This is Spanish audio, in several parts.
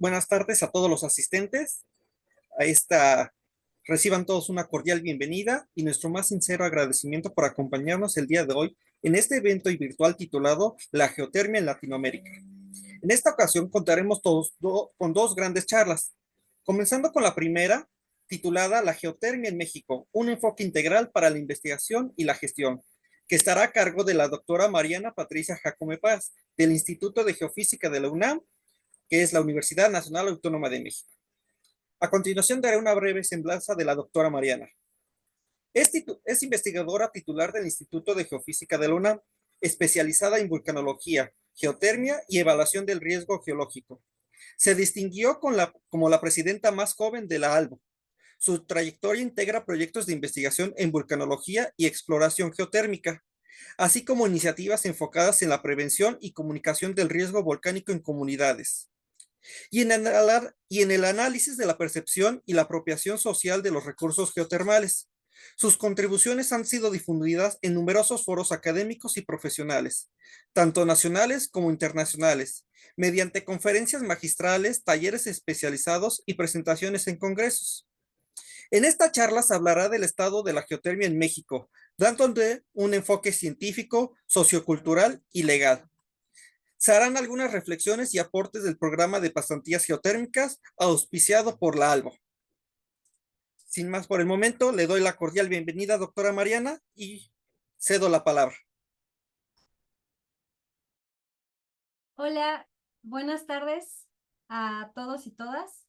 Buenas tardes a todos los asistentes. A esta reciban todos una cordial bienvenida y nuestro más sincero agradecimiento por acompañarnos el día de hoy en este evento virtual titulado La Geotermia en Latinoamérica. En esta ocasión contaremos con dos grandes charlas, comenzando con la primera, titulada La Geotermia en México, un enfoque integral para la investigación y la gestión, que estará a cargo de la doctora Mariana Patricia Jacome Paz, del Instituto de Geofísica de la UNAM, que es la Universidad Nacional Autónoma de México. A continuación daré una breve semblanza de la doctora Mariana. Es investigadora titular del Instituto de Geofísica de la UNAM, especializada en vulcanología, geotermia y evaluación del riesgo geológico. Se distinguió como la presidenta más joven de la ALBO. Su trayectoria integra proyectos de investigación en vulcanología y exploración geotérmica, así como iniciativas enfocadas en la prevención y comunicación del riesgo volcánico en comunidades y en el análisis de la percepción y la apropiación social de los recursos geotermales. Sus contribuciones han sido difundidas en numerosos foros académicos y profesionales, tanto nacionales como internacionales, mediante conferencias magistrales, talleres especializados y presentaciones en congresos. En esta charla se hablará del estado de la geotermia en México, dándole un enfoque científico, sociocultural y legal. Se harán algunas reflexiones y aportes del programa de pasantías geotérmicas auspiciado por la ALBO. Sin más por el momento, le doy la cordial bienvenida, doctora Mariana, y cedo la palabra. Hola, buenas tardes a todos y todas.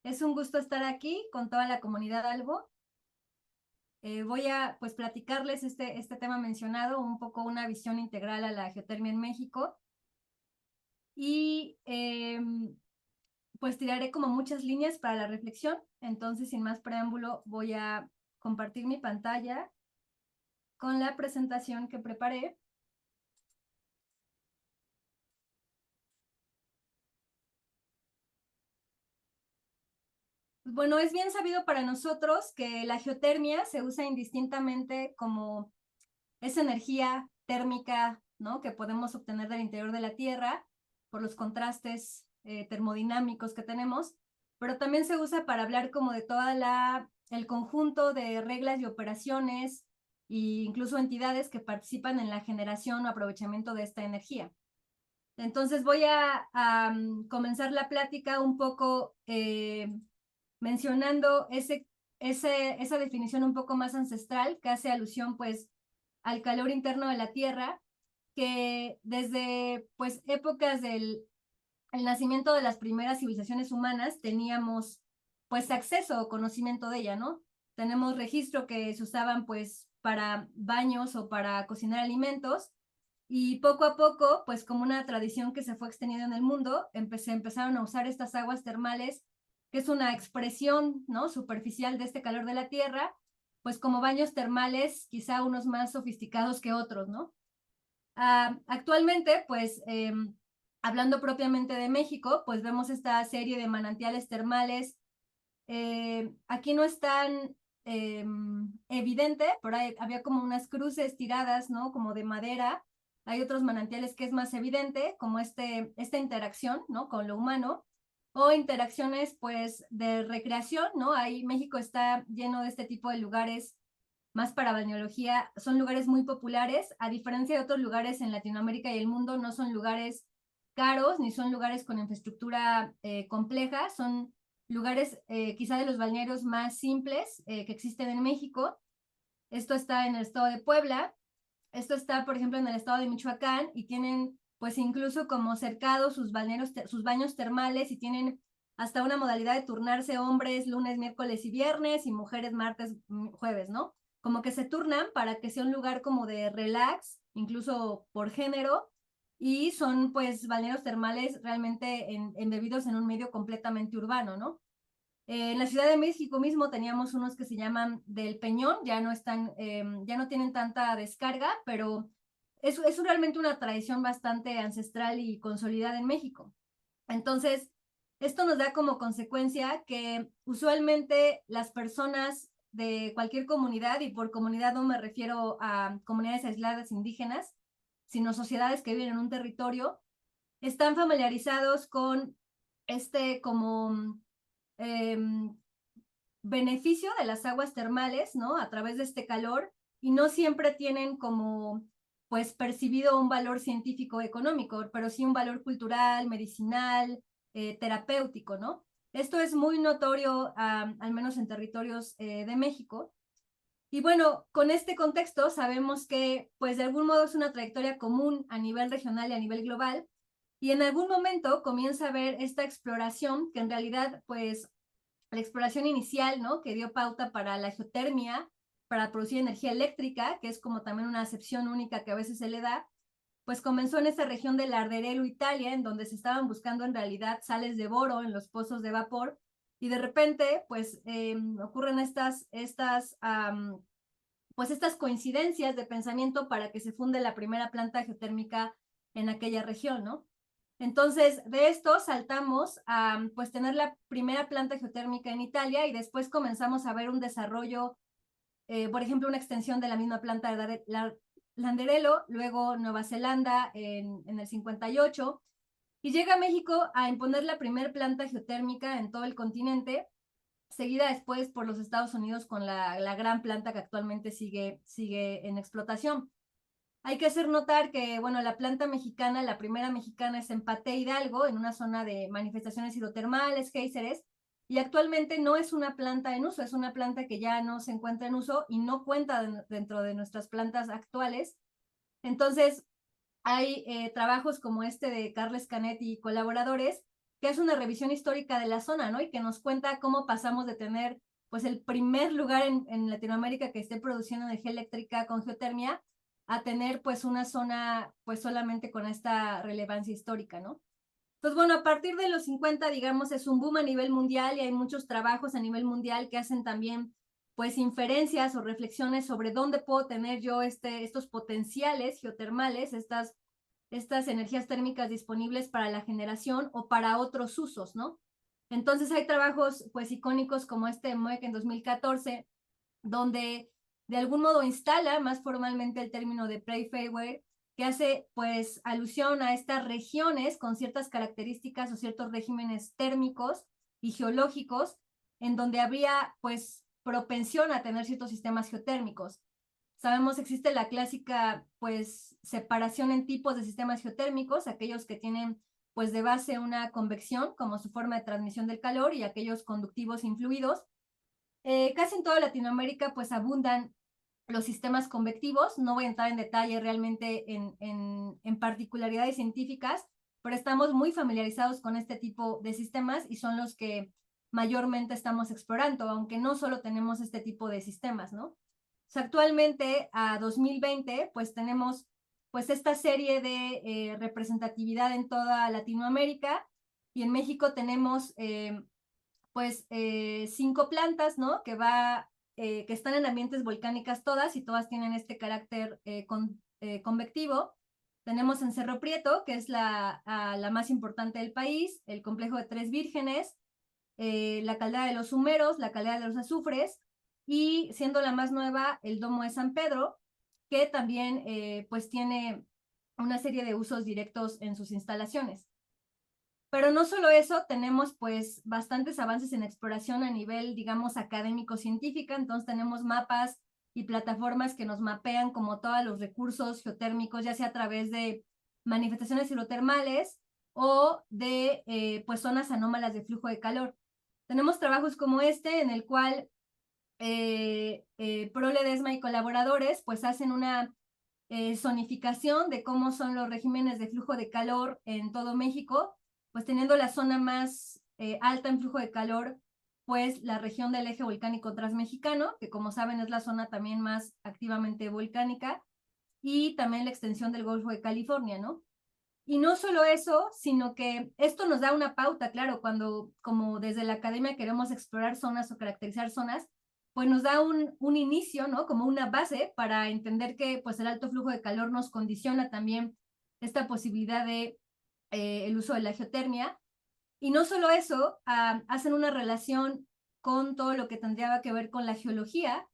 Es un gusto estar aquí con toda la comunidad ALBO. Voy a platicarles este tema mencionado, un poco una visión integral a la geotermia en México. Y tiraré como muchas líneas para la reflexión. Entonces, sin más preámbulo, voy a compartir mi pantalla con la presentación que preparé. Bueno, es bien sabido para nosotros que la geotermia se usa indistintamente como esa energía térmica, ¿no?, que podemos obtener del interior de la Tierra por los contrastes termodinámicos que tenemos, pero también se usa para hablar como de el conjunto de reglas y operaciones e incluso entidades que participan en la generación o aprovechamiento de esta energía. Entonces voy a comenzar la plática un poco mencionando esa definición un poco más ancestral que hace alusión pues al calor interno de la Tierra, que desde pues épocas del nacimiento de las primeras civilizaciones humanas teníamos pues acceso o conocimiento de ella, ¿no? Tenemos registro que se usaban pues para baños o para cocinar alimentos, y poco a poco, pues como una tradición que se fue extendiendo en el mundo, empezaron a usar estas aguas termales, que es una expresión, ¿no?, superficial de este calor de la Tierra, pues como baños termales, quizá unos más sofisticados que otros, ¿no? Actualmente, pues, hablando propiamente de México, pues vemos esta serie de manantiales termales. Aquí no es tan evidente, pero había como unas cruces tiradas, ¿no?, como de madera. Hay otros manantiales que es más evidente, como esta interacción, ¿no?, con lo humano, o interacciones, pues, de recreación, ¿no? Ahí México está lleno de este tipo de lugares más para balneología. Son lugares muy populares, a diferencia de otros lugares en Latinoamérica y el mundo. No son lugares caros, ni son lugares con infraestructura compleja, son lugares quizá de los balnearios más simples que existen en México. Esto está en el estado de Puebla, esto está, por ejemplo, en el estado de Michoacán, y tienen pues incluso como cercados sus baños termales, y tienen hasta una modalidad de turnarse hombres lunes, miércoles y viernes, y mujeres martes, jueves, ¿no? Como que se turnan para que sea un lugar como de relax, incluso por género, y son pues balnearios termales realmente embebidos en un medio completamente urbano, ¿no? En la Ciudad de México mismo teníamos unos que se llaman del Peñón, ya no tienen tanta descarga, pero es realmente una tradición bastante ancestral y consolidada en México. Entonces, esto nos da como consecuencia que usualmente las personas de cualquier comunidad, y por comunidad no me refiero a comunidades aisladas indígenas, sino sociedades que viven en un territorio, están familiarizados con como beneficio de las aguas termales, ¿no? A través de este calor, y no siempre tienen como, pues, percibido un valor científico económico, pero sí un valor cultural, medicinal, terapéutico, ¿no? Esto es muy notorio, al menos en territorios de México. Y bueno, con este contexto sabemos que, pues, de algún modo es una trayectoria común a nivel regional y a nivel global, y en algún momento comienza a haber esta exploración que en realidad, pues, la exploración inicial, ¿no? Que dio pauta para la geotermia, para producir energía eléctrica, que es como también una acepción única que a veces se le da, pues comenzó en esta región del Arderelo, Italia, en donde se estaban buscando en realidad sales de boro en los pozos de vapor, y de repente, pues, ocurren pues estas coincidencias de pensamiento para que se funde la primera planta geotérmica en aquella región, ¿no? Entonces, de esto saltamos a pues tener la primera planta geotérmica en Italia, y después comenzamos a ver un desarrollo, por ejemplo, una extensión de la misma planta de Landerelo, luego Nueva Zelanda en el 58, y llega a México a imponer la primera planta geotérmica en todo el continente, seguida después por los Estados Unidos con la gran planta que actualmente sigue en explotación. Hay que hacer notar que, bueno, la planta mexicana, la primera mexicana, es en Paté Hidalgo, en una zona de manifestaciones hidrotermales, géiseres, y actualmente no es una planta en uso, es una planta que ya no se encuentra en uso y no cuenta dentro de nuestras plantas actuales. Entonces, hay trabajos como este de Carles Canet y colaboradores, que es una revisión histórica de la zona, ¿no? Y que nos cuenta cómo pasamos de tener, pues, el primer lugar en Latinoamérica que esté produciendo energía eléctrica con geotermia, a tener, pues, una zona, pues, solamente con esta relevancia histórica, ¿no? Entonces, bueno, a partir de los 50, digamos, es un boom a nivel mundial, y hay muchos trabajos a nivel mundial que hacen también, pues, inferencias o reflexiones sobre dónde puedo tener yo estos potenciales geotermales, estas energías térmicas disponibles para la generación o para otros usos, ¿no? Entonces hay trabajos, pues, icónicos como este de MOEC en 2014, donde de algún modo instala más formalmente el término de Preiselwehr, que hace, pues, alusión a estas regiones con ciertas características o ciertos regímenes térmicos y geológicos, en donde habría, pues, propensión a tener ciertos sistemas geotérmicos. Sabemos que existe la clásica, pues, separación en tipos de sistemas geotérmicos, aquellos que tienen, pues, de base una convección como su forma de transmisión del calor, y aquellos conductivos influidos. Casi en toda Latinoamérica, pues, abundan los sistemas convectivos. No voy a entrar en detalle realmente en particularidades científicas, pero estamos muy familiarizados con este tipo de sistemas y son los que mayormente estamos explorando, aunque no solo tenemos este tipo de sistemas, ¿no? O sea, actualmente, a 2020, pues tenemos, pues, esta serie de representatividad en toda Latinoamérica, y en México tenemos pues 5 plantas, ¿no? Que están en ambientes volcánicas todas, y todas tienen este carácter convectivo. Tenemos en Cerro Prieto, que es la más importante del país, el complejo de Tres Vírgenes, la caldera de los Humeros, la caldera de los Azufres, y siendo la más nueva, el Domo de San Pedro, que también pues tiene una serie de usos directos en sus instalaciones. Pero no solo eso, tenemos, pues, bastantes avances en exploración a nivel, digamos, académico-científica. Entonces tenemos mapas y plataformas que nos mapean como todos los recursos geotérmicos, ya sea a través de manifestaciones hidrotermales o de, pues, zonas anómalas de flujo de calor. Tenemos trabajos como este, en el cual Pro Ledesma y colaboradores, pues, hacen una zonificación de cómo son los regímenes de flujo de calor en todo México, pues teniendo la zona más alta en flujo de calor, pues la región del eje volcánico transmexicano, que como saben es la zona también más activamente volcánica, y también la extensión del Golfo de California, ¿no? Y no solo eso, sino que esto nos da una pauta, claro, cuando como desde la academia queremos explorar zonas o caracterizar zonas, pues nos da un inicio, ¿no? Como una base para entender que, pues, el alto flujo de calor nos condiciona también esta posibilidad de el uso de la geotermia. Y no solo eso, hacen una relación con todo lo que tendría que ver con la geología,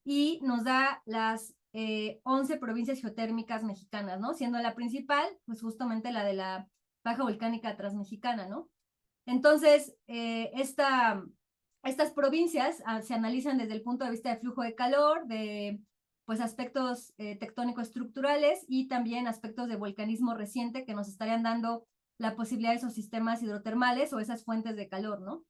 y nos da las 11 provincias geotérmicas mexicanas, ¿no? Siendo la principal, pues, justamente la de la Baja Volcánica Transmexicana, ¿no? Entonces, estas provincias se analizan desde el punto de vista de flujo de calor, de pues aspectos tectónico-estructurales y también aspectos de volcanismo reciente que nos estarían dando la posibilidad de esos sistemas hidrotermales o esas fuentes de calor, ¿no?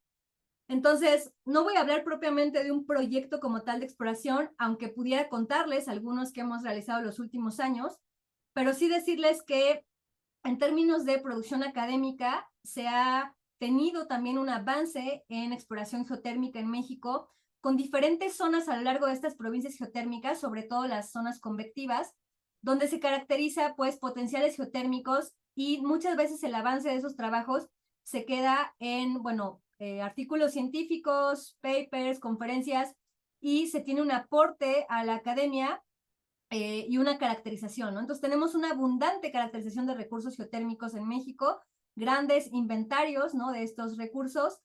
Entonces, no voy a hablar propiamente de un proyecto como tal de exploración, aunque pudiera contarles algunos que hemos realizado los últimos años, pero sí decirles que en términos de producción académica se ha tenido también un avance en exploración geotérmica en México, con diferentes zonas a lo largo de estas provincias geotérmicas, sobre todo las zonas convectivas, donde se caracteriza pues potenciales geotérmicos y muchas veces el avance de esos trabajos se queda en, bueno, artículos científicos, papers, conferencias, y se tiene un aporte a la academia y una caracterización, ¿no? Entonces tenemos una abundante caracterización de recursos geotérmicos en México, grandes inventarios, ¿no? De estos recursos.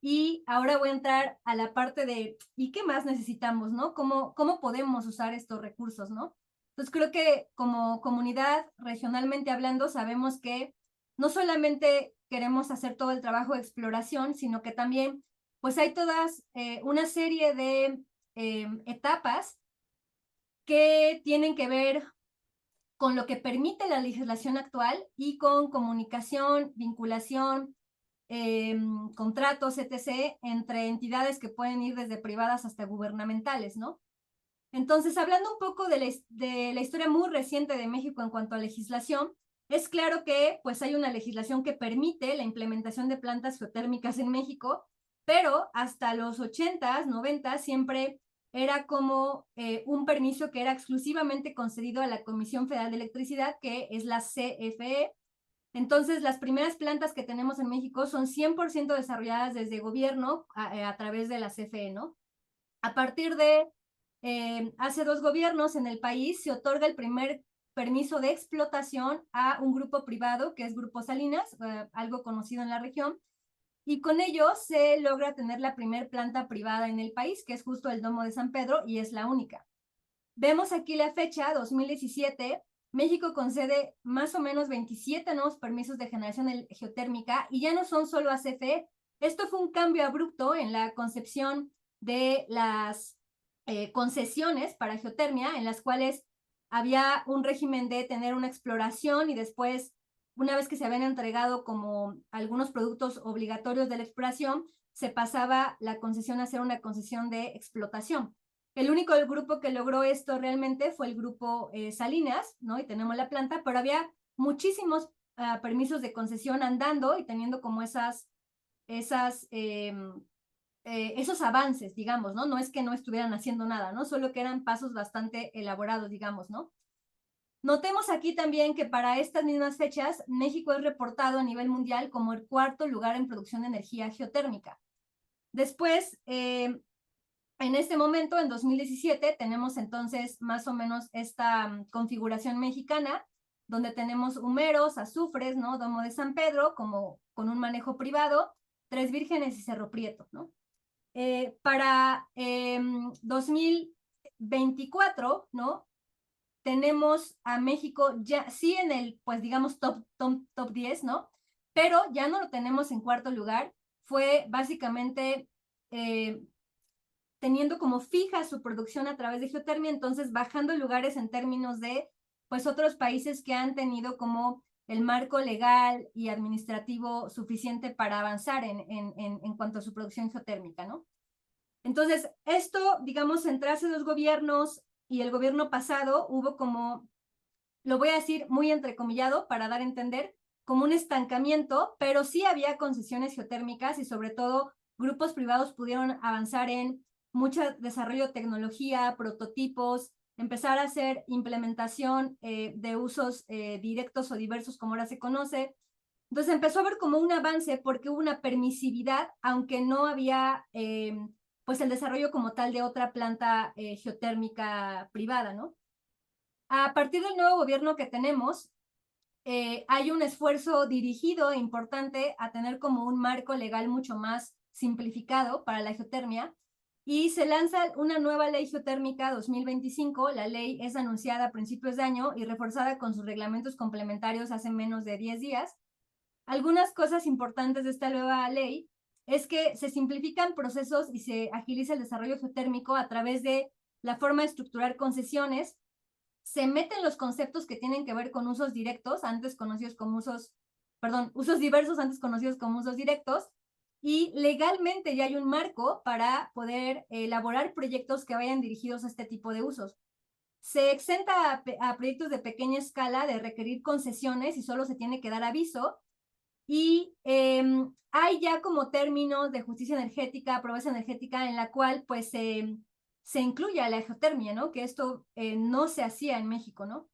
Y ahora voy a entrar a la parte de, ¿y qué más necesitamos, no? ¿Cómo podemos usar estos recursos, no? Entonces creo que como comunidad, regionalmente hablando, sabemos que no solamente queremos hacer todo el trabajo de exploración, sino que también, pues hay todas una serie de etapas que tienen que ver con lo que permite la legislación actual y con comunicación, vinculación, contratos, etc., entre entidades que pueden ir desde privadas hasta gubernamentales, ¿no? Entonces, hablando un poco de la historia muy reciente de México en cuanto a legislación, es claro que pues hay una legislación que permite la implementación de plantas geotérmicas en México, pero hasta los 80s, 90s siempre era como un permiso que era exclusivamente concedido a la Comisión Federal de Electricidad, que es la CFE. Entonces, las primeras plantas que tenemos en México son 100% desarrolladas desde gobierno a través de la CFE, ¿no? A partir de hace 2 gobiernos en el país se otorga el primer permiso de explotación a un grupo privado, que es Grupo Salinas, algo conocido en la región, y con ello se logra tener la primer planta privada en el país, que es justo el Domo de San Pedro, y es la única. Vemos aquí la fecha, 2017, México concede más o menos 27 nuevos permisos de generación geotérmica y ya no son solo a CFE. Esto fue un cambio abrupto en la concepción de las concesiones para geotermia, en las cuales había un régimen de tener una exploración y después, una vez que se habían entregado como algunos productos obligatorios de la exploración, se pasaba la concesión a ser una concesión de explotación. El único grupo que logró esto realmente fue el grupo Salinas, ¿no? Y tenemos la planta, pero había muchísimos permisos de concesión andando y teniendo como esos avances, digamos, ¿no? No es que no estuvieran haciendo nada, ¿no? Solo que eran pasos bastante elaborados, digamos, ¿no? Notemos aquí también que para estas mismas fechas, México es reportado a nivel mundial como el 4.º lugar en producción de energía geotérmica. Después, en este momento, en 2017, tenemos entonces más o menos esta configuración mexicana, donde tenemos humeros, azufres, ¿no? Domo de San Pedro, como con un manejo privado, Tres Vírgenes y Cerro Prieto, ¿no? Para 2024, ¿no? Tenemos a México ya, sí en el, pues digamos, top 10, ¿no? Pero ya no lo tenemos en 4.º lugar. Fue básicamente teniendo como fija su producción a través de geotermia, entonces bajando lugares en términos de, pues, otros países que han tenido como el marco legal y administrativo suficiente para avanzar en cuanto a su producción geotérmica, ¿no? Entonces, esto, digamos, entre hace 2 gobiernos y el gobierno pasado, hubo como, lo voy a decir muy entrecomillado para dar a entender, como un estancamiento, pero sí había concesiones geotérmicas y sobre todo grupos privados pudieron avanzar en mucho desarrollo de tecnología, prototipos, empezar a hacer implementación de usos directos o diversos, como ahora se conoce. Entonces empezó a haber como un avance porque hubo una permisividad, aunque no había pues el desarrollo como tal de otra planta geotérmica privada, ¿no? A partir del nuevo gobierno que tenemos, hay un esfuerzo dirigido e importante a tener como un marco legal mucho más simplificado para la geotermia y se lanza una nueva ley geotérmica 2025. La ley es anunciada a principios de año y reforzada con sus reglamentos complementarios hace menos de 10 días. Algunas cosas importantes de esta nueva ley es que se simplifican procesos y se agiliza el desarrollo geotérmico a través de la forma de estructurar concesiones. Se meten los conceptos que tienen que ver con usos directos, antes conocidos como usos diversos, antes conocidos como usos directos, y legalmente ya hay un marco para poder elaborar proyectos que vayan dirigidos a este tipo de usos. Se exenta a proyectos de pequeña escala de requerir concesiones y solo se tiene que dar aviso. Y hay ya como términos de justicia energética, pobreza energética, en la cual pues se incluye la geotermia, ¿no? Que esto no se hacía en México, ¿no?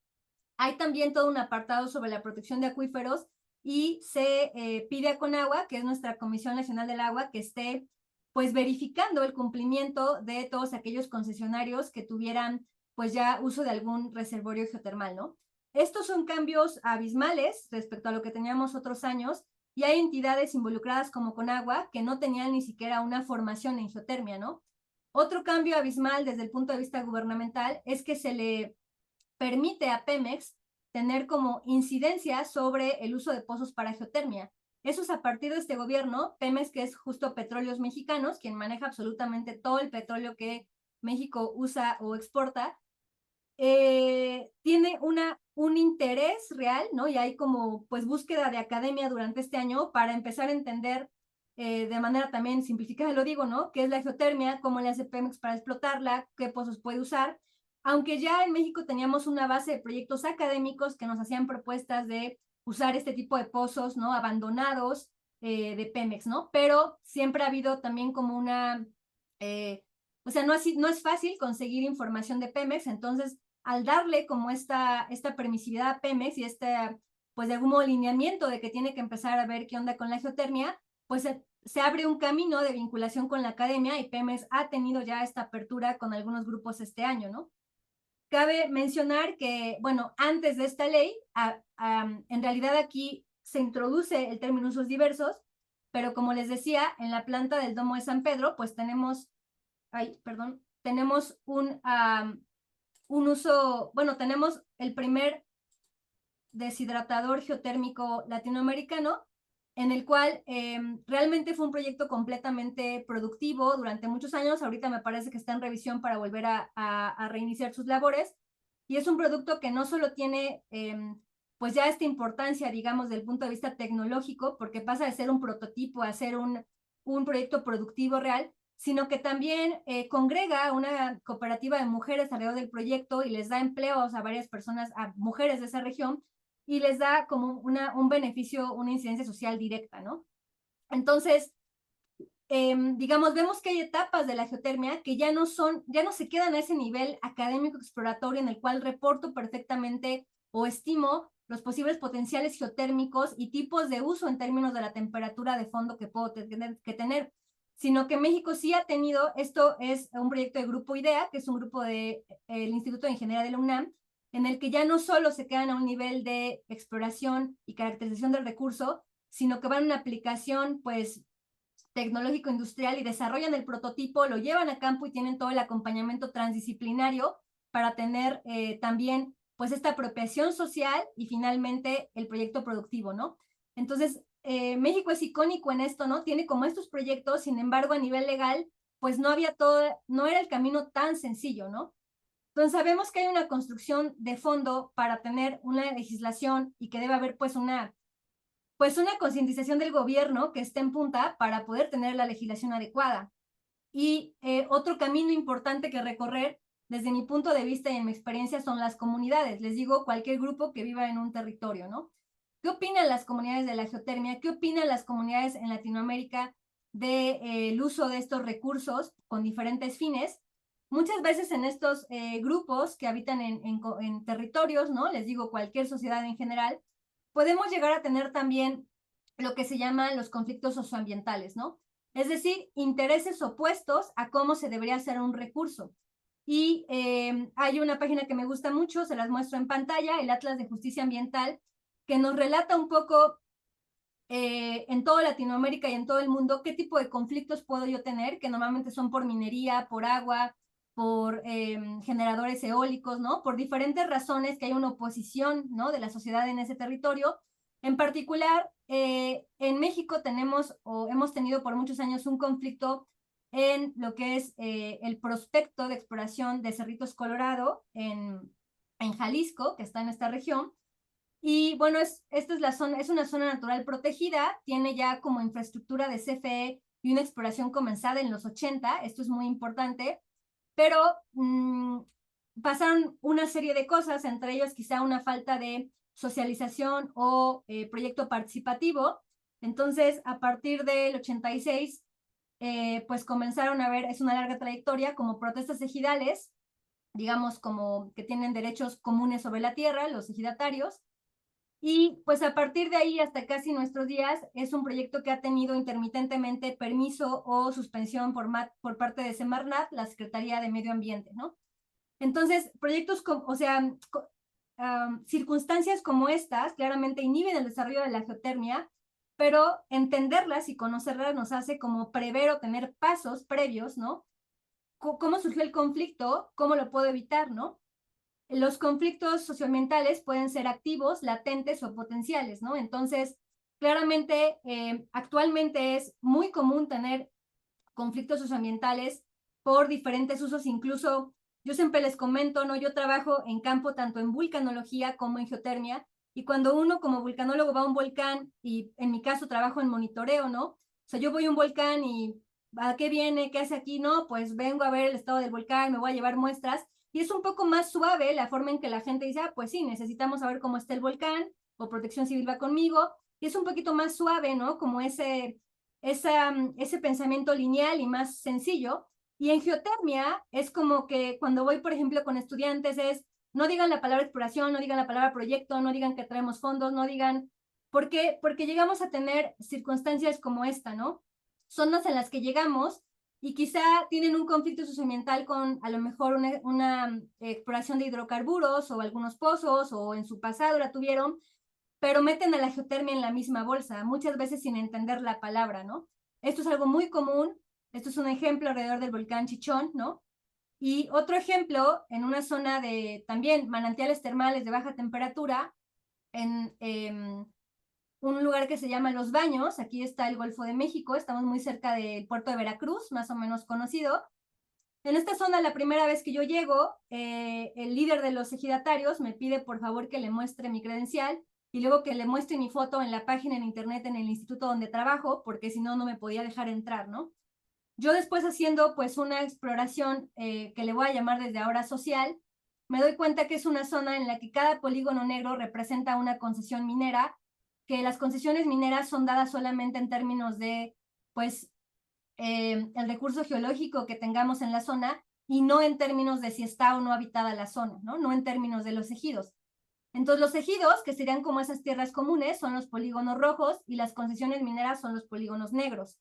Hay también todo un apartado sobre la protección de acuíferos y se pide a Conagua, que es nuestra Comisión Nacional del Agua, que esté pues verificando el cumplimiento de todos aquellos concesionarios que tuvieran pues ya uso de algún reservorio geotermal, ¿no? Estos son cambios abismales respecto a lo que teníamos otros años y hay entidades involucradas como Conagua que no tenían ni siquiera una formación en geotermia, ¿no? Otro cambio abismal desde el punto de vista gubernamental es que se le permite a Pemex tener como incidencia sobre el uso de pozos para geotermia. Eso es a partir de este gobierno, Pemex, que es justo Petróleos Mexicanos, quien maneja absolutamente todo el petróleo que México usa o exporta, tiene un interés real, ¿no? Y hay como pues búsqueda de academia durante este año para empezar a entender de manera también simplificada, lo digo, ¿no? ¿Qué es la geotermia? ¿Cómo le hace Pemex para explotarla? ¿Qué pozos puede usar? Aunque ya en México teníamos una base de proyectos académicos que nos hacían propuestas de usar este tipo de pozos, ¿no? Abandonados de Pemex, ¿no? Pero siempre ha habido también como o sea, no es fácil conseguir información de Pemex, entonces al darle como esta permisividad a Pemex y pues de algún modo alineamiento de que tiene que empezar a ver qué onda con la geotermia, pues se abre un camino de vinculación con la academia y Pemex ha tenido ya esta apertura con algunos grupos este año, ¿no? Cabe mencionar que, bueno, antes de esta ley, en realidad aquí se introduce el término usos diversos, pero como les decía, en la planta del Domo de San Pedro, pues tenemos un uso, bueno, tenemos el primer deshidratador geotérmico latinoamericano, en el cual realmente fue un proyecto completamente productivo durante muchos años. Ahorita me parece que está en revisión para volver a reiniciar sus labores. Y es un producto que no solo tiene pues ya esta importancia, digamos, del punto de vista tecnológico, porque pasa de ser un prototipo a ser un proyecto productivo real, sino que también congrega a una cooperativa de mujeres alrededor del proyecto y les da empleos a varias personas, a mujeres de esa región, y les da como un beneficio, una incidencia social directa, ¿no? Entonces, digamos, vemos que hay etapas de la geotermia que ya no se quedan a ese nivel académico exploratorio en el cual reporto perfectamente o estimo los posibles potenciales geotérmicos y tipos de uso en términos de la temperatura de fondo que puedo tener, sino que México sí ha tenido, esto es un proyecto de Grupo IDEA, que es un grupo del Instituto de Ingeniería de la UNAM, en el que ya no solo se quedan a un nivel de exploración y caracterización del recurso, sino que van a una aplicación, pues, tecnológico industrial y desarrollan el prototipo, lo llevan a campo y tienen todo el acompañamiento transdisciplinario para tener también pues esta apropiación social y finalmente el proyecto productivo, ¿no? Entonces, México es icónico en esto, ¿no? Tiene como estos proyectos, sin embargo, a nivel legal, pues no era el camino tan sencillo, ¿no? Entonces sabemos que hay una construcción de fondo para tener una legislación y que debe haber pues una concientización del gobierno que esté en punta para poder tener la legislación adecuada. Y otro camino importante que recorrer, desde mi punto de vista y en mi experiencia, son las comunidades. Les digo, cualquier grupo que viva en un territorio, ¿no? ¿Qué opinan las comunidades de la geotermia? ¿Qué opinan las comunidades en Latinoamérica del uso de estos recursos con diferentes fines? Muchas veces en estos grupos que habitan en territorios, ¿no? Les digo, cualquier sociedad en general, podemos llegar a tener también lo que se llaman los conflictos socioambientales, ¿no? Es decir, intereses opuestos a cómo se debería hacer un recurso. Y hay una página que me gusta mucho, se las muestro en pantalla, el Atlas de Justicia Ambiental, que nos relata un poco en toda Latinoamérica y en todo el mundo qué tipo de conflictos puedo yo tener, que normalmente son por minería, por agua, por generadores eólicos, ¿no? Por diferentes razones que hay una oposición, ¿no? De la sociedad en ese territorio En particular, en México tenemos o hemos tenido por muchos años un conflicto en lo que es el prospecto de exploración de Cerritos Colorado en Jalisco, que está en esta región. Y bueno, esta es la zona, es una zona natural protegida, tiene ya como infraestructura de CFE y una exploración comenzada en los 80, esto es muy importante, pero pasaron una serie de cosas, entre ellos quizá una falta de socialización o proyecto participativo. Entonces, a partir del 86, pues comenzaron a ver, es una larga trayectoria, como protestas ejidales, digamos como que tienen derechos comunes sobre la tierra, los ejidatarios, y pues a partir de ahí hasta casi nuestros días es un proyecto que ha tenido intermitentemente permiso o suspensión por parte de Semarnat, la Secretaría de Medio Ambiente, ¿no? Entonces, proyectos, o sea, circunstancias como estas claramente inhiben el desarrollo de la geotermia, pero entenderlas y conocerlas nos hace como prever o tener pasos previos, ¿no? ¿Cómo surgió el conflicto? ¿Cómo lo puedo evitar, no? Los conflictos socioambientales pueden ser activos, latentes o potenciales, ¿no? Entonces, claramente, actualmente es muy común tener conflictos socioambientales por diferentes usos, incluso yo siempre les comento, ¿no? Yo trabajo en campo tanto en vulcanología como en geotermia, y cuando uno como vulcanólogo va a un volcán, y en mi caso trabajo en monitoreo, ¿no? O sea, yo voy a un volcán y ¿a qué viene? ¿Qué hace aquí? No, pues vengo a ver el estado del volcán, me voy a llevar muestras, y es un poco más suave la forma en que la gente dice, ah, pues sí, necesitamos saber cómo está el volcán, o Protección Civil va conmigo, y es un poquito más suave, ¿no? Como ese pensamiento lineal y más sencillo. Y en geotermia es como que cuando voy, por ejemplo, con estudiantes es, no digan la palabra exploración, no digan la palabra proyecto, no digan que traemos fondos, no digan, ¿por qué? Porque llegamos a tener circunstancias como esta, ¿no? Zonas en las que llegamos y quizá tienen un conflicto socioambiental con a lo mejor una exploración de hidrocarburos o algunos pozos, o en su pasado la tuvieron, pero meten a la geotermia en la misma bolsa, muchas veces sin entender la palabra, ¿no? Esto es algo muy común, esto es un ejemplo alrededor del volcán Chichón, ¿no? Y otro ejemplo, en una zona de también manantiales termales de baja temperatura, en un lugar que se llama Los Baños, aquí está el Golfo de México, estamos muy cerca del puerto de Veracruz, más o menos conocido. En esta zona, la primera vez que yo llego, el líder de los ejidatarios me pide por favor que le muestre mi credencial y luego que le muestre mi foto en la página en internet en el instituto donde trabajo, porque si no, no me podía dejar entrar, ¿no? Yo después haciendo pues una exploración que le voy a llamar desde ahora social, me doy cuenta que es una zona en la que cada polígono negro representa una concesión minera, que las concesiones mineras son dadas solamente en términos de pues el recurso geológico que tengamos en la zona y no en términos de si está o no habitada la zona, ¿no? No en términos de los ejidos. Entonces, los ejidos, que serían como esas tierras comunes, son los polígonos rojos y las concesiones mineras son los polígonos negros.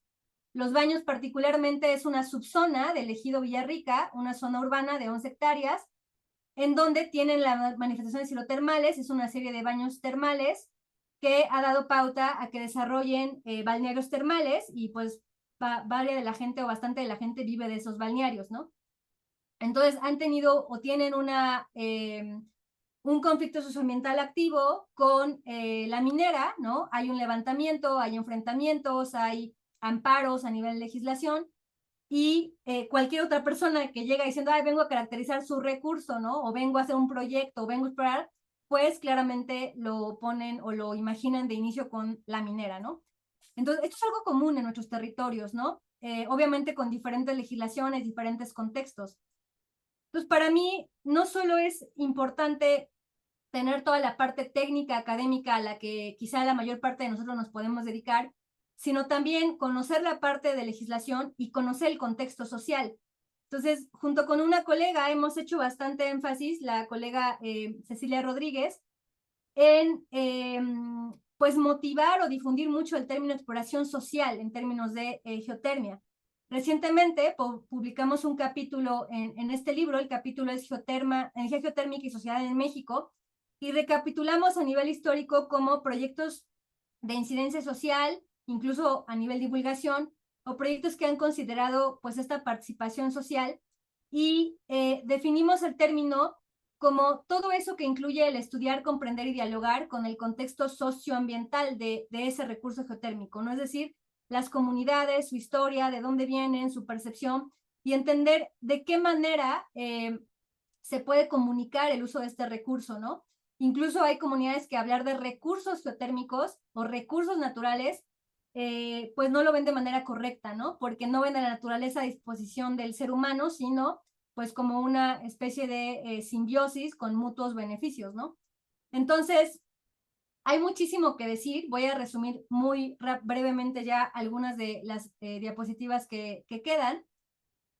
Los Baños particularmente es una subzona del ejido Villarrica, una zona urbana de 11 hectáreas, en donde tienen las manifestaciones hidrotermales, es una serie de baños termales que ha dado pauta a que desarrollen balnearios termales y pues varia de la gente o bastante de la gente vive de esos balnearios, ¿no? Entonces han tenido o tienen un conflicto socioambiental activo con la minera, ¿no? Hay un levantamiento, hay enfrentamientos, hay amparos a nivel de legislación, y cualquier otra persona que llega diciendo, ay, vengo a caracterizar su recurso, ¿no? O vengo a hacer un proyecto, o vengo a explorar, pues claramente lo ponen o lo imaginan de inicio con la minera, ¿no? Entonces, esto es algo común en nuestros territorios, ¿no? Obviamente con diferentes legislaciones, diferentes contextos. Entonces, para mí, no solo es importante tener toda la parte técnica, académica, a la que quizá la mayor parte de nosotros nos podemos dedicar, sino también conocer la parte de legislación y conocer el contexto social. Entonces, junto con una colega hemos hecho bastante énfasis, la colega Cecilia Rodríguez, en pues motivar o difundir mucho el término exploración social en términos de geotermia. Recientemente publicamos un capítulo en este libro, el capítulo es Energía Geotérmica y Sociedad en México, y recapitulamos a nivel histórico como proyectos de incidencia social, incluso a nivel divulgación, o proyectos que han considerado pues esta participación social, y definimos el término como todo eso que incluye el estudiar, comprender y dialogar con el contexto socioambiental de ese recurso geotérmico, ¿no? Es decir, las comunidades, su historia, de dónde vienen, su percepción, y entender de qué manera se puede comunicar el uso de este recurso, ¿no? Incluso hay comunidades que hablar de recursos geotérmicos o recursos naturales, pues no lo ven de manera correcta, ¿no? Porque no ven a la naturaleza a disposición del ser humano, sino pues como una especie de simbiosis con mutuos beneficios, ¿no? Entonces, hay muchísimo que decir. Voy a resumir muy brevemente ya algunas de las diapositivas que quedan.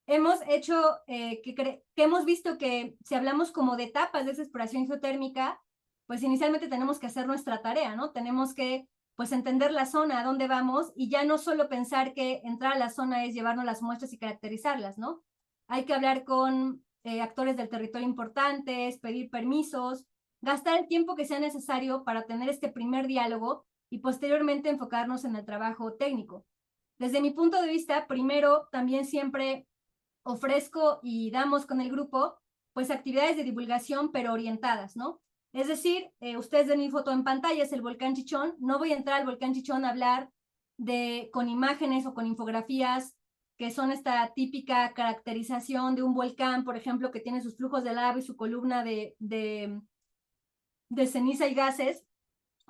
Hemos hecho, que hemos visto que si hablamos como de etapas de esa exploración geotérmica, pues inicialmente tenemos que hacer nuestra tarea, ¿no? Tenemos que, pues, entender la zona, a dónde vamos, y ya no solo pensar que entrar a la zona es llevarnos las muestras y caracterizarlas, ¿no? Hay que hablar con actores del territorio importantes, pedir permisos, gastar el tiempo que sea necesario para tener este primer diálogo y posteriormente enfocarnos en el trabajo técnico. Desde mi punto de vista, primero, también siempre ofrezco y damos con el grupo, pues actividades de divulgación, pero orientadas, ¿no? Es decir, ustedes ven mi foto en pantalla, es el volcán Chichón. No voy a entrar al volcán Chichón a hablar con imágenes o con infografías que son esta típica caracterización de un volcán, por ejemplo, que tiene sus flujos de lava y su columna de ceniza y gases,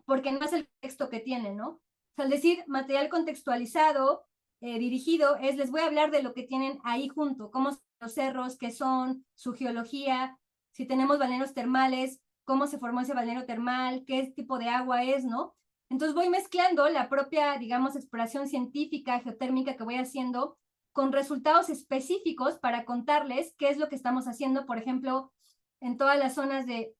porque no es el texto que tiene, ¿no? O sea, al decir material contextualizado, dirigido, les voy a hablar de lo que tienen ahí junto, cómo son los cerros, qué son, su geología, si tenemos balnearios termales, cómo se formó ese balneario termal, qué tipo de agua es, ¿no? Entonces voy mezclando la propia, digamos, exploración científica, geotérmica que voy haciendo con resultados específicos para contarles qué es lo que estamos haciendo, por ejemplo, en todas las zonas que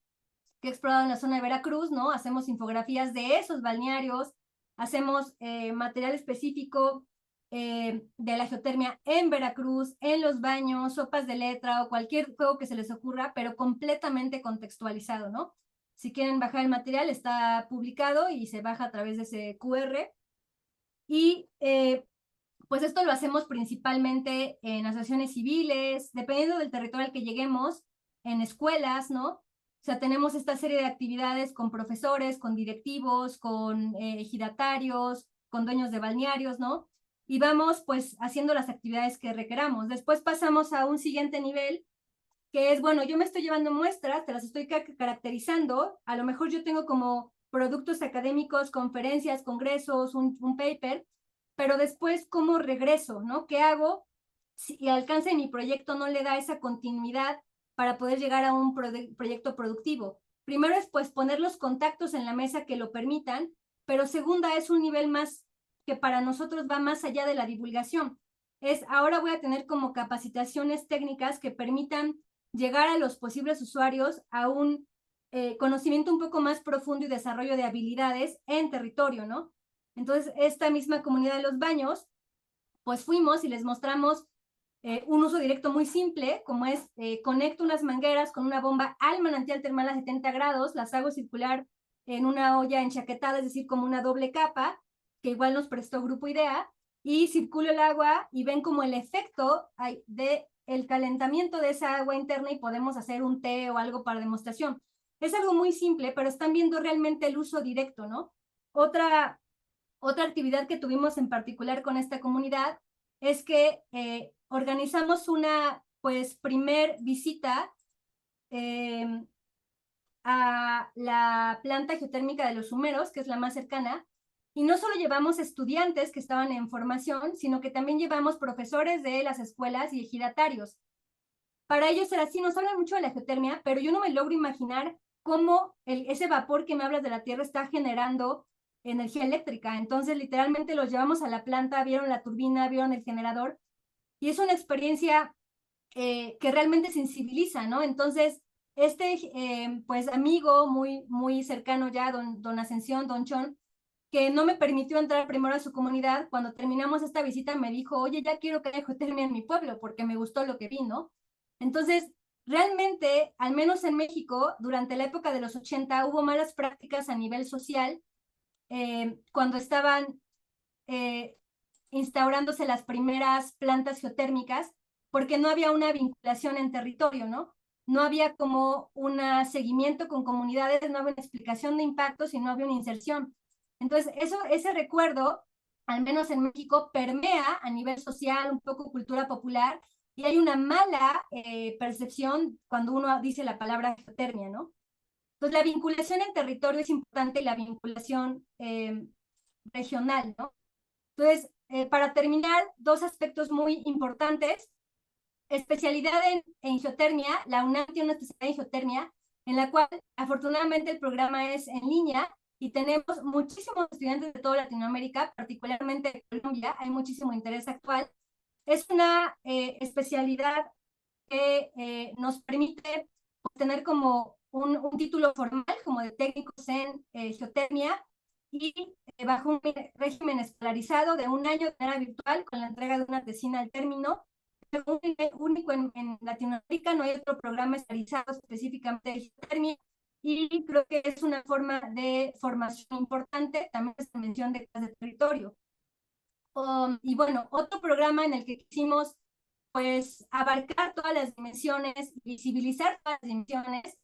he explorado en la zona de Veracruz, ¿no? Hacemos infografías de esos balnearios, hacemos material específico de la geotermia en Veracruz, en los baños, sopas de letra o cualquier juego que se les ocurra, pero completamente contextualizado, ¿no? Si quieren bajar el material, está publicado y se baja a través de ese QR. Y pues esto lo hacemos principalmente en asociaciones civiles, dependiendo del territorio al que lleguemos, en escuelas, ¿no? O sea, tenemos esta serie de actividades con profesores, con directivos, con ejidatarios, con dueños de balnearios, ¿no? Y vamos pues haciendo las actividades que requeramos. Después pasamos a un siguiente nivel, que es, bueno, yo me estoy llevando muestras, te las estoy caracterizando, a lo mejor yo tengo como productos académicos, conferencias, congresos, un paper, pero después, ¿cómo regreso, no? ¿Qué hago si el alcance de mi proyecto no le da esa continuidad para poder llegar a un proyecto productivo? Primero es, pues, poner los contactos en la mesa que lo permitan, pero segunda es un nivel más que para nosotros va más allá de la divulgación. Es, ahora voy a tener como capacitaciones técnicas que permitan llegar a los posibles usuarios a un conocimiento un poco más profundo y desarrollo de habilidades en territorio, ¿no? Entonces, esta misma comunidad de los baños, pues fuimos y les mostramos un uso directo muy simple, como es conecto unas mangueras con una bomba al manantial termal a 70 grados, las hago circular en una olla enchaquetada, es decir, como una doble capa, que igual nos prestó Grupo IDEA, y circulo el agua y ven como el efecto de el calentamiento de esa agua interna y podemos hacer un té o algo para demostración. Es algo muy simple, pero están viendo realmente el uso directo, ¿no? Otra actividad que tuvimos en particular con esta comunidad es que organizamos una, pues, primer visita a la planta geotérmica de los Humeros, que es la más cercana, y no solo llevamos estudiantes que estaban en formación, sino que también llevamos profesores de las escuelas y ejidatarios. Para ellos era así, nos hablan mucho de la geotermia, pero yo no me logro imaginar cómo ese vapor que me hablas de la Tierra está generando energía eléctrica. Entonces, literalmente los llevamos a la planta, vieron la turbina, vieron el generador, y es una experiencia que realmente sensibiliza, ¿no? Entonces, pues, amigo muy cercano ya, don Ascensión, don Chon, que no me permitió entrar primero a su comunidad, cuando terminamos esta visita me dijo, oye, ya quiero que haya geotermia en mi pueblo, porque me gustó lo que vi, ¿no? Entonces, realmente, al menos en México, durante la época de los 80, hubo malas prácticas a nivel social, cuando estaban eh, instaurándose las primeras plantas geotérmicas, porque no había una vinculación en territorio, ¿no? no había como un seguimiento con comunidades, no había una explicación de impactos y no había una inserción. Entonces, ese recuerdo, al menos en México, permea a nivel social, un poco cultura popular, y hay una mala percepción cuando uno dice la palabra geotermia, ¿no? Entonces, la vinculación en territorio es importante y la vinculación regional, ¿no? Entonces, para terminar, dos aspectos muy importantes. Especialidad en geotermia, la UNAM tiene una especialidad en geotermia, en la cual afortunadamente el programa es en línea y tenemos muchísimos estudiantes de toda Latinoamérica, particularmente de Colombia, hay muchísimo interés actual. Es una especialidad que nos permite obtener como un título formal, como de técnicos en geotermia, y bajo un régimen escolarizado de un año de manera virtual con la entrega de una tesina al término. Único en Latinoamérica, no hay otro programa especializado específicamente de geotermia, y creo que es una forma de formación importante, también esta mención de clases de territorio. Y bueno, otro programa en el que quisimos pues abarcar todas las dimensiones, visibilizar todas las dimensiones,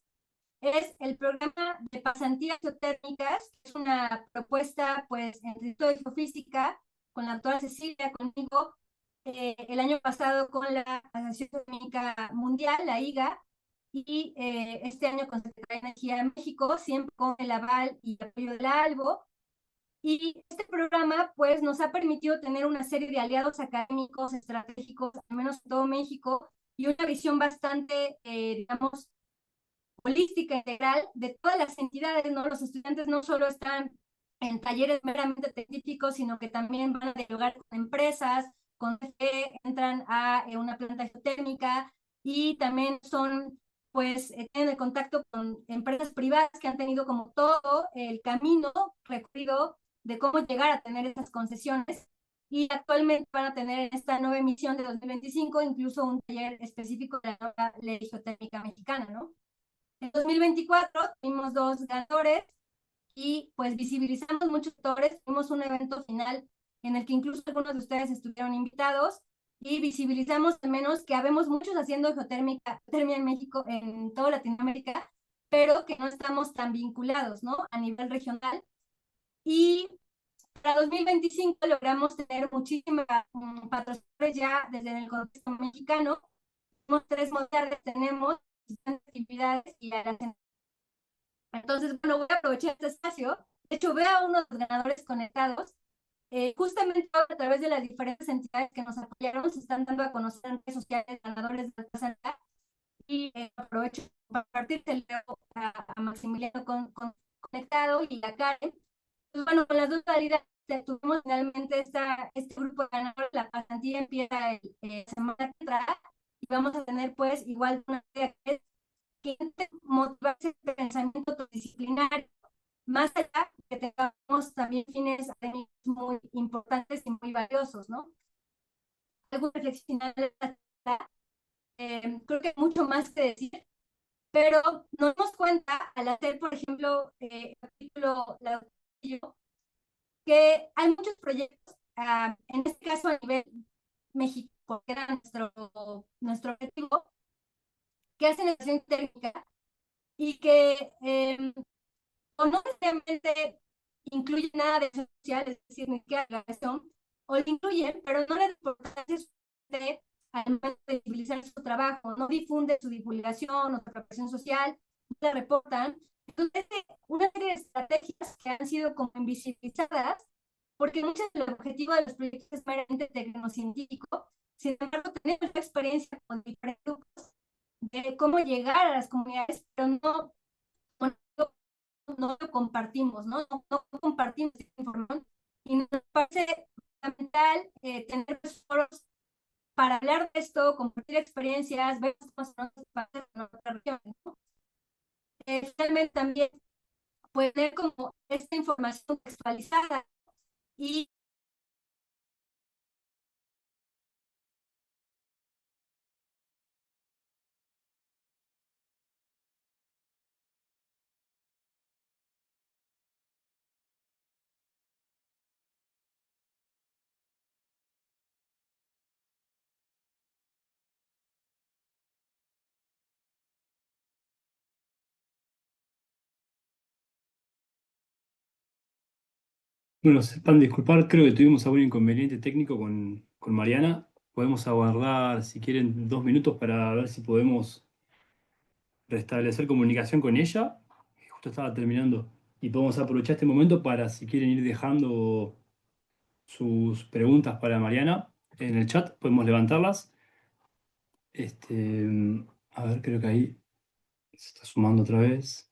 es el programa de pasantías geotérmicas. Es una propuesta pues en el Instituto de Geofísica con la doctora Cecilia, conmigo, el año pasado con la Asociación Geotécnica Mundial, la IGA, y este año con Secretaría de Energía de México, siempre con el aval y apoyo de la ALBO. Y este programa, pues, nos ha permitido tener una serie de aliados académicos, estratégicos, al menos en todo México, y una visión bastante, digamos, holística, integral, de todas las entidades, ¿no? Los estudiantes no solo están en talleres meramente científicos, sino que también van a dialogar con empresas, con que entran a una planta geotérmica, y también son, pues, tienen el contacto con empresas privadas que han tenido como todo el camino recorrido de cómo llegar a tener esas concesiones. Y actualmente van a tener en esta nueva emisión de 2025 incluso un taller específico de la nueva ley geotécnica mexicana, ¿no? En 2024 tuvimos dos ganadores y pues visibilizamos muchos autores. Tuvimos un evento final en el que incluso algunos de ustedes estuvieron invitados, y visibilizamos al menos que habemos muchos haciendo geotermia en México, en toda Latinoamérica, pero que no estamos tan vinculados, ¿no? A nivel regional. Y para 2025 logramos tener muchísimas patrocinadores ya desde el contexto mexicano. Tenemos tres modalidades, tenemos actividades y aranceles. Entonces, bueno, voy a aprovechar este espacio. De hecho, veo a uno de los ganadores conectados. Justamente a través de las diferentes entidades que nos apoyaron, se están dando a conocer en redes sociales ganadores de la sala. Y aprovecho para compartirte a Maximiliano conectado y a Karen. Pues bueno, con las dos salidas tuvimos finalmente este grupo de ganadores. La pasantía empieza semana que entra, y vamos a tener pues igual una idea que motivarse el pensamiento autodisciplinario, más allá que tengamos también fines académicos muy importantes y muy valiosos, ¿no? Algo reflexionable, creo que hay mucho más que decir, pero nos damos cuenta al hacer, por ejemplo, el capítulo, que hay muchos proyectos, en este caso a nivel México, que era nuestro objetivo, que hacen educación técnica y que o no necesariamente incluye nada de social, es decir, ni que haga eso, o lo incluyen, pero no le da importancia suficiente al momento de visibilizar su trabajo, no difunde su divulgación o su preparación social, no la reportan. Entonces, una serie de estrategias que han sido como invisibilizadas, porque muchos de los objetivos de los proyectos es meramente tecnocientífico. Sin embargo, tenemos experiencia con diferentes grupos de cómo llegar a las comunidades, pero no lo compartimos, ¿no? No compartimos información, y nos parece fundamental tener foros para hablar de esto, compartir experiencias, ver cómo se nos pasa en otras regiones, ¿no? Finalmente también puede tener como esta información textualizada y Bueno, sepan disculpar, creo que tuvimos algún inconveniente técnico con Mariana. Podemos aguardar, si quieren, 2 minutos para ver si podemos restablecer comunicación con ella, que justo estaba terminando. Y podemos aprovechar este momento para, si quieren, ir dejando sus preguntas para Mariana en el chat, podemos levantarlas. A ver, creo que ahí se está sumando otra vez.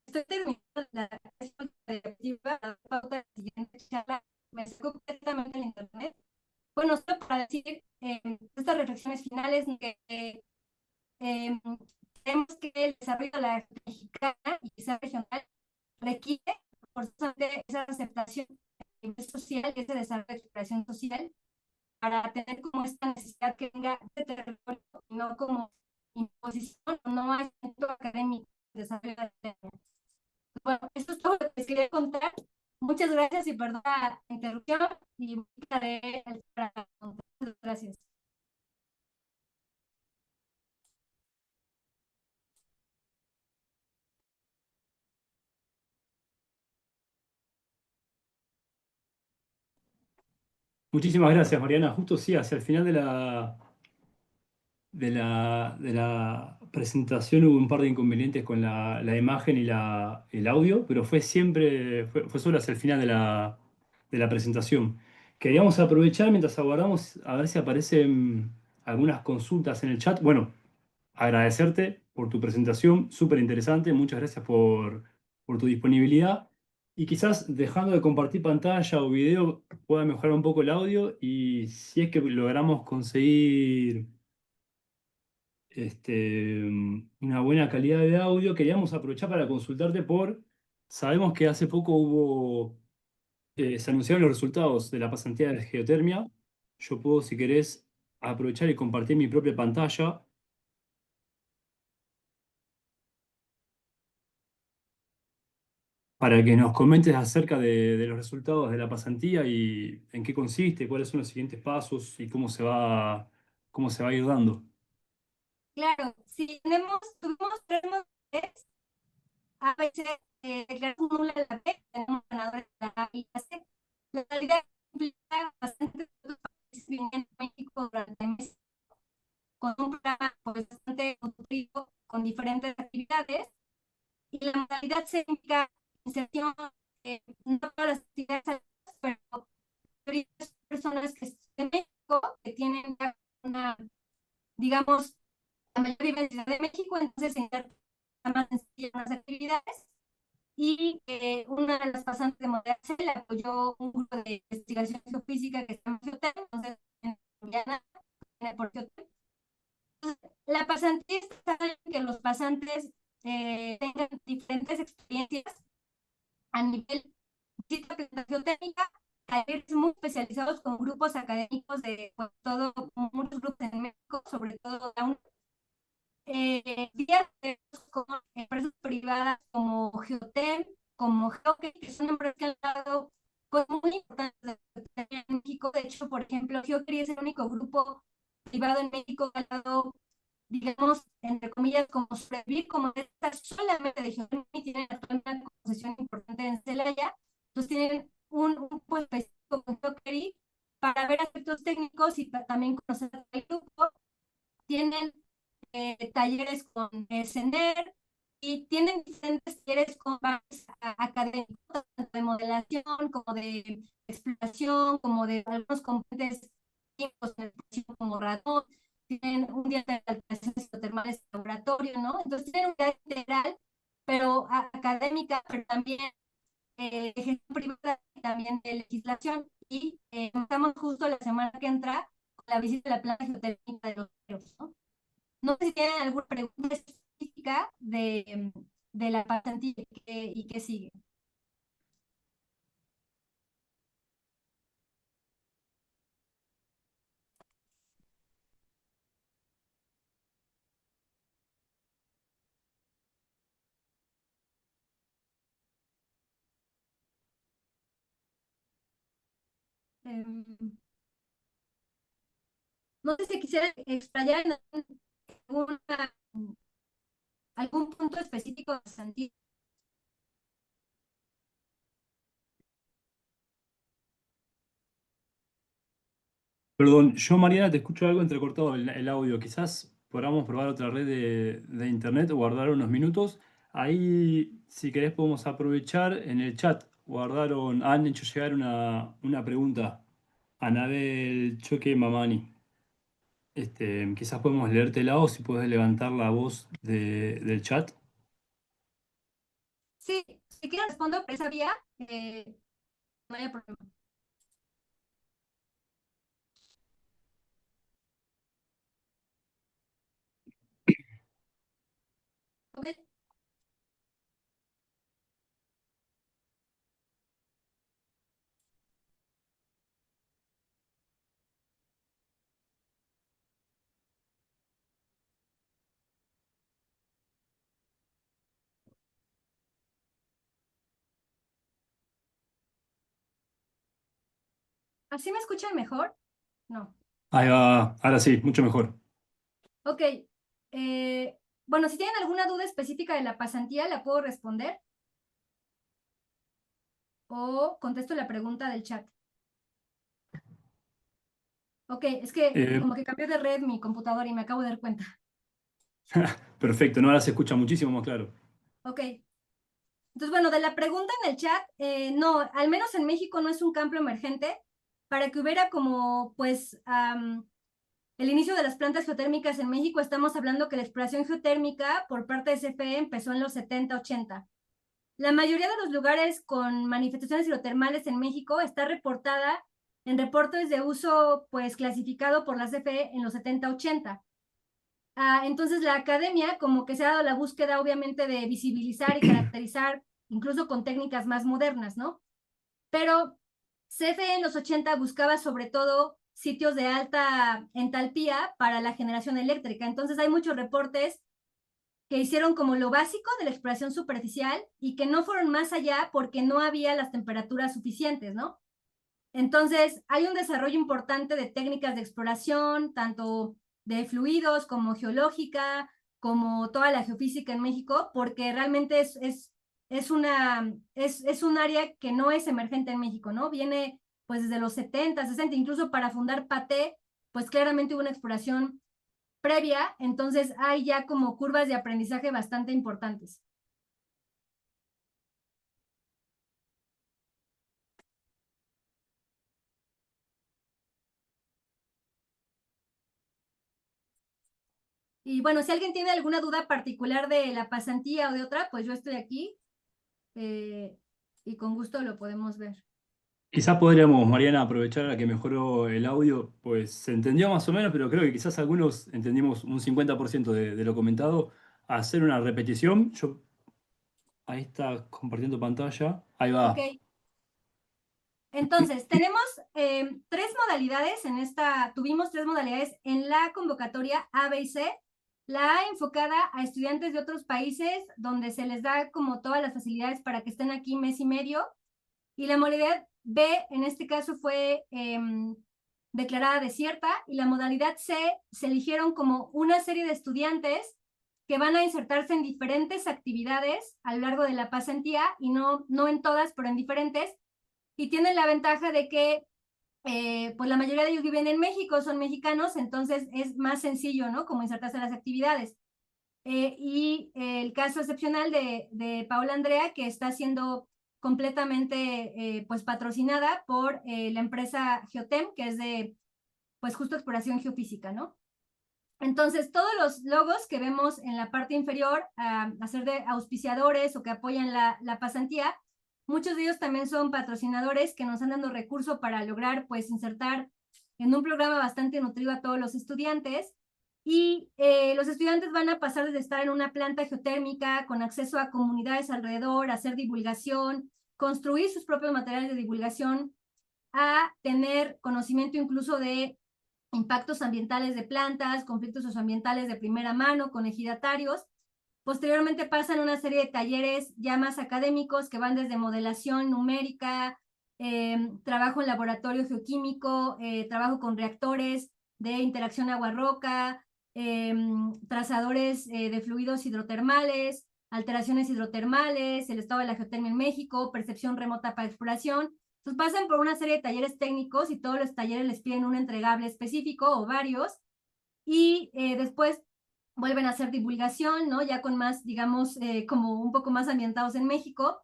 Estoy terminando la sesión colectiva, la pauta de la siguiente charla. Me saco completamente el internet. Bueno, solo para decir estas reflexiones finales eh, creemos que el desarrollo de la mexicana y quizá regional requiere forzosamente esa aceptación a nivel social, ese desarrollo de expresión social, para tener como esta necesidad que venga de territorio, no como imposición, no hay centro académico de desarrollo de la. Bueno, esto es todo lo que les quería contar. Muchas gracias y perdón la interrupción y buscaré el para contar. Gracias. Muchísimas gracias, Mariana. Justo sí, hacia el final de la presentación hubo un par de inconvenientes con la imagen y el audio, pero fue solo hacia el final de la presentación. Queríamos aprovechar mientras aguardamos a ver si aparecen algunas consultas en el chat. Bueno, agradecerte por tu presentación, súper interesante. Muchas gracias por tu disponibilidad. Y quizás dejando de compartir pantalla o video pueda mejorar un poco el audio y si es que logramos conseguir una buena calidad de audio. Queríamos aprovechar para consultarte sabemos que hace poco se anunciaron los resultados de la pasantía de geotermia. Yo puedo, si querés, aprovechar y compartir mi propia pantalla para que nos comentes acerca de los resultados de la pasantía y en qué consiste, cuáles son los siguientes pasos y cómo se va a ir dando. Claro, si tuvimos 3 modalidades, a veces declaramos nula la B, tenemos ganadores de la A y la C. La realidad implica bastante en México durante meses, con un programa pues, bastante nutrido, con diferentes actividades, y la modalidad se indica inserción, no todas las actividades, pero personas que están en México, que tienen una, digamos, la mayoría vive en Ciudad de México, entonces se insertan más sencillas las actividades. Y una de las pasantes de modalidad C le apoyó un grupo de investigación geofísica que se llama Geotem, entonces en Guyana, por Geotem. La pasantía está en que los pasantes tengan diferentes experiencias a nivel de presentación técnica, talleres muy especializados con grupos académicos de pues, todo, muchos grupos en México, sobre todo la UNAM, días como empresas privadas como Geotem, como Geoque, que son empresas que han dado pues, muy importantes en México. De hecho, por ejemplo, Geoque es el único grupo privado en México que ha dado, digamos, entre comillas, como sobrevivir como esta solamente de Geotem y tienen actualmente una concesión importante en Celaya. Entonces tienen un puesto específico con Geoque para ver aspectos técnicos y también conocer el grupo. Tienen talleres con CENER y tienen diferentes talleres con bases académicos, tanto de modelación como de exploración, como de algunos componentes químicos como radón. Tienen un día de alteraciones hidrotermales en laboratorio, ¿no? Entonces tienen una idea integral, pero académica, pero también de gestión privada y también de legislación. Y estamos justo la semana que entra con la visita de la planta geotérmica de los ríos, ¿no? No sé si tienen alguna pregunta específica de la pasantía y qué sigue. No sé si quisiera explayar en algún punto específico de Santiago. Perdón, yo Mariana te escucho algo entrecortado el audio. Quizás podamos probar otra red de internet o guardar unos minutos. Ahí, si querés, podemos aprovechar en el chat. Han hecho llegar una pregunta. Anabel Choque Mamani. Quizás podemos leértela o si puedes levantar la voz del chat. Sí, si quieren respondo por esa vía, no hay problema. Ok. ¿Así me escuchan mejor? No. Ahí va, ahora sí, mucho mejor. Ok. Bueno, si tienen alguna duda específica de la pasantía, la puedo responder. O contesto la pregunta del chat. Ok, es que Eh, como que cambió de red mi computadora y me acabo de dar cuenta. Perfecto, no, ahora se escucha muchísimo más claro. Ok. Entonces, bueno, de la pregunta en el chat, no, al menos en México no es un campo emergente para que hubiera como, pues, el inicio de las plantas geotérmicas en México. Estamos hablando que la exploración geotérmica por parte de CFE empezó en los 70, 80. La mayoría de los lugares con manifestaciones hidrotermales en México está reportada en reportes de uso, pues, clasificado por la CFE en los 70, 80. Entonces la academia como que se ha dado la búsqueda obviamente de visibilizar y caracterizar incluso con técnicas más modernas, ¿no? Pero CFE en los 80 buscaba sobre todo sitios de alta entalpía para la generación eléctrica. Entonces hay muchos reportes que hicieron como lo básico de la exploración superficial y que no fueron más allá porque no había las temperaturas suficientes, ¿no? Entonces, hay un desarrollo importante de técnicas de exploración, tanto de fluidos como geológica, como toda la geofísica en México, porque realmente es un área que no es emergente en México, ¿no? Viene pues desde los 70, 60, incluso para fundar PATE, pues claramente hubo una exploración previa, entonces hay ya como curvas de aprendizaje bastante importantes. Y bueno, si alguien tiene alguna duda particular de la pasantía o de otra, pues yo estoy aquí y con gusto lo podemos ver. Quizás podríamos, Mariana, aprovechar a que mejoró el audio, pues se entendió más o menos, pero creo que quizás algunos entendimos un 50% de lo comentado. Hacer una repetición, ahí está compartiendo pantalla, ahí Ok, va. entonces tenemos tres modalidades tuvimos tres modalidades en la convocatoria A, B y C. La A enfocada a estudiantes de otros países donde se les da como todas las facilidades para que estén aquí mes y medio. Y la modalidad B, en este caso, fue declarada desierta y la modalidad C se eligieron como una serie de estudiantes que van a insertarse en diferentes actividades a lo largo de la pasantía y no en todas, pero en diferentes. Y tienen la ventaja de que pues la mayoría de ellos viven en México, son mexicanos, entonces es más sencillo, ¿no? Como insertarse en las actividades. El caso excepcional de Paola Andrea, que está siendo completamente pues patrocinada por la empresa Geotem, que es de pues justo exploración geofísica, ¿no? Entonces, todos los logos que vemos en la parte inferior, a ser de auspiciadores o que apoyan la pasantía, muchos de ellos también son patrocinadores que nos han dado recursos para lograr pues insertar en un programa bastante nutrido a todos los estudiantes. Y los estudiantes van a pasar desde estar en una planta geotérmica con acceso a comunidades alrededor, hacer divulgación, construir sus propios materiales de divulgación, a tener conocimiento incluso de impactos ambientales de plantas, conflictos socioambientales de primera mano con ejidatarios. Posteriormente pasan una serie de talleres ya más académicos que van desde modelación numérica, trabajo en laboratorio geoquímico, trabajo con reactores de interacción agua-roca, trazadores de fluidos hidrotermales, alteraciones hidrotermales, el estado de la geotermia en México, percepción remota para exploración. Entonces pasan por una serie de talleres técnicos y todos los talleres les piden un entregable específico o varios y después vuelven a hacer divulgación, ¿no? Ya con más, digamos, como un poco más ambientados en México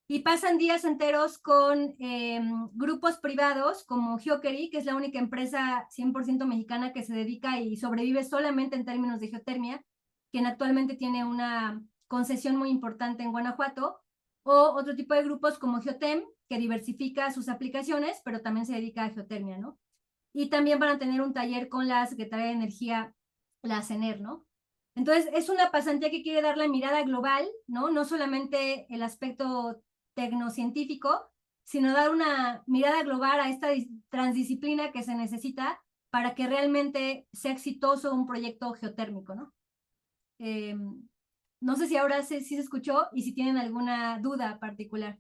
y pasan días enteros con grupos privados como Geokery, que es la única empresa 100% mexicana que se dedica y sobrevive solamente en términos de geotermia, quien actualmente tiene una concesión muy importante en Guanajuato, o otro tipo de grupos como Geotem, que diversifica sus aplicaciones, pero también se dedica a geotermia, ¿no? Y también van a tener un taller con la Secretaría de Energía, la CENER, ¿no? Entonces, es una pasantía que quiere dar la mirada global, ¿no? No solamente el aspecto tecnocientífico, sino dar una mirada global a esta transdisciplina que se necesita para que realmente sea exitoso un proyecto geotérmico, ¿no? No sé si ahora sí se escuchó y si tienen alguna duda particular.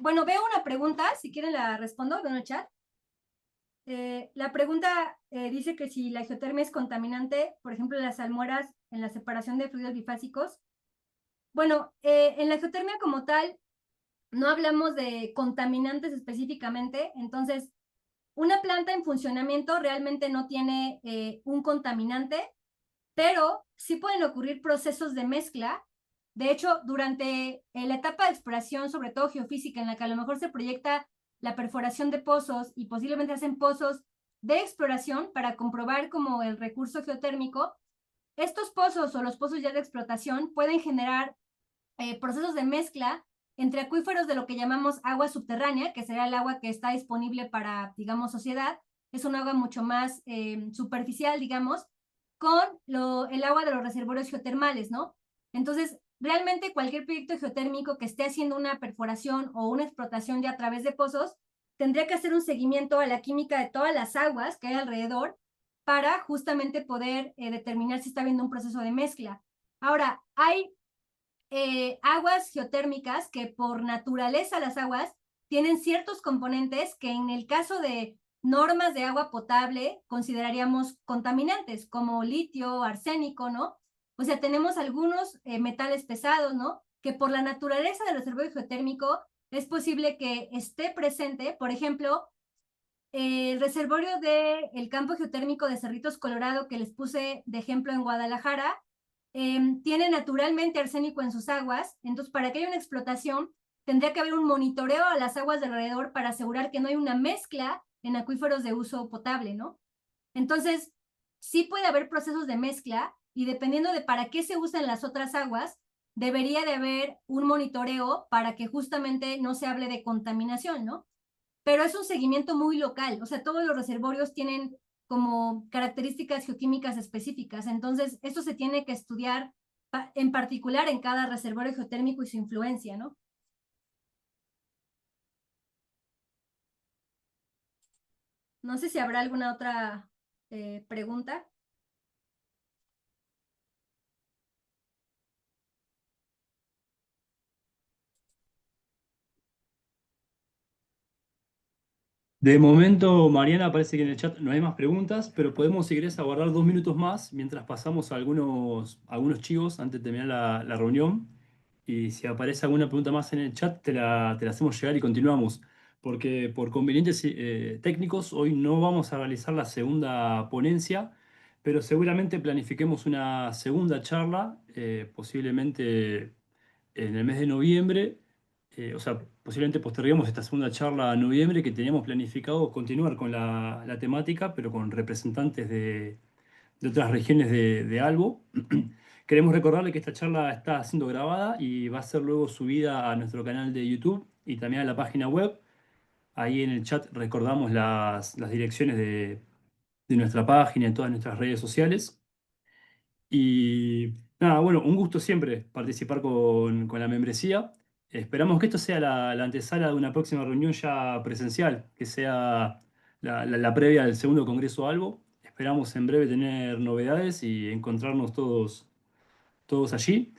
Bueno, veo una pregunta, si quieren la respondo, veo en el chat. La pregunta dice que si la geotermia es contaminante, por ejemplo, en las salmueras, en la separación de fluidos bifásicos. Bueno, en la geotermia como tal, no hablamos de contaminantes específicamente, entonces, una planta en funcionamiento realmente no tiene un contaminante, pero sí pueden ocurrir procesos de mezcla. De hecho, durante la etapa de exploración, sobre todo geofísica, en la que a lo mejor se proyecta la perforación de pozos y posiblemente hacen pozos de exploración para comprobar como el recurso geotérmico, estos pozos o los pozos ya de explotación pueden generar procesos de mezcla entre acuíferos de lo que llamamos agua subterránea, que será el agua que está disponible para, digamos, sociedad, es un agua mucho más superficial, digamos, con el agua de los reservorios geotermales, ¿no? Entonces, realmente cualquier proyecto geotérmico que esté haciendo una perforación o una explotación ya a través de pozos, tendría que hacer un seguimiento a la química de todas las aguas que hay alrededor para justamente poder determinar si está habiendo un proceso de mezcla. Ahora, hay aguas geotérmicas que por naturaleza las aguas tienen ciertos componentes que en el caso de normas de agua potable consideraríamos contaminantes, como litio, arsénico, ¿no? O sea, tenemos algunos metales pesados, ¿no? Que por la naturaleza del reservorio geotérmico es posible que esté presente, por ejemplo, el reservorio del campo geotérmico de Cerritos Colorado que les puse de ejemplo en Guadalajara, tiene naturalmente arsénico en sus aguas, entonces para que haya una explotación tendría que haber un monitoreo a las aguas de alrededor para asegurar que no hay una mezcla en acuíferos de uso potable, ¿no? Entonces, sí puede haber procesos de mezcla y dependiendo de para qué se usan las otras aguas, debería de haber un monitoreo para que justamente no se hable de contaminación, ¿no? Pero es un seguimiento muy local, o sea, todos los reservorios tienen como características geoquímicas específicas, entonces esto se tiene que estudiar en particular en cada reservorio geotérmico y su influencia, ¿no? No sé si habrá alguna otra pregunta. De momento, Mariana, parece que en el chat no hay más preguntas, pero podemos, si querés, aguardar 2 minutos más mientras pasamos a algunos chivos antes de terminar la reunión. Y si aparece alguna pregunta más en el chat, te la hacemos llegar y continuamos. Porque por convenientes técnicos, hoy no vamos a realizar la segunda ponencia, pero seguramente planifiquemos una segunda charla, posiblemente en el mes de noviembre, o sea, posiblemente posterguemos esta segunda charla a noviembre que teníamos planificado continuar con la temática, pero con representantes de otras regiones de Albo. Queremos recordarle que esta charla está siendo grabada y va a ser luego subida a nuestro canal de YouTube y también a la página web. Ahí en el chat recordamos las direcciones de de nuestra página, en todas nuestras redes sociales. Y nada, bueno, un gusto siempre participar con la membresía. Esperamos que esto sea la antesala de una próxima reunión ya presencial, que sea la previa del segundo Congreso Albo. Esperamos en breve tener novedades y encontrarnos todos allí.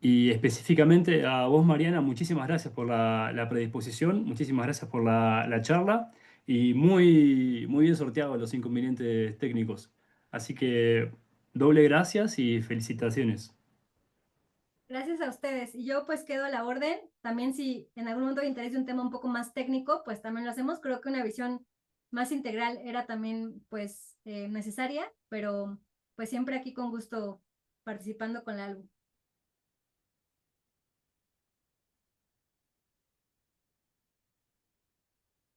Y específicamente a vos, Mariana, muchísimas gracias por la predisposición, muchísimas gracias por la charla y muy bien sorteado los inconvenientes técnicos. Así que doble gracias y felicitaciones. Gracias a ustedes. Y yo pues quedo a la orden. También si en algún momento les interesa un tema un poco más técnico, pues también lo hacemos. Creo que una visión más integral era también pues necesaria, pero pues siempre aquí con gusto participando con la ALBU.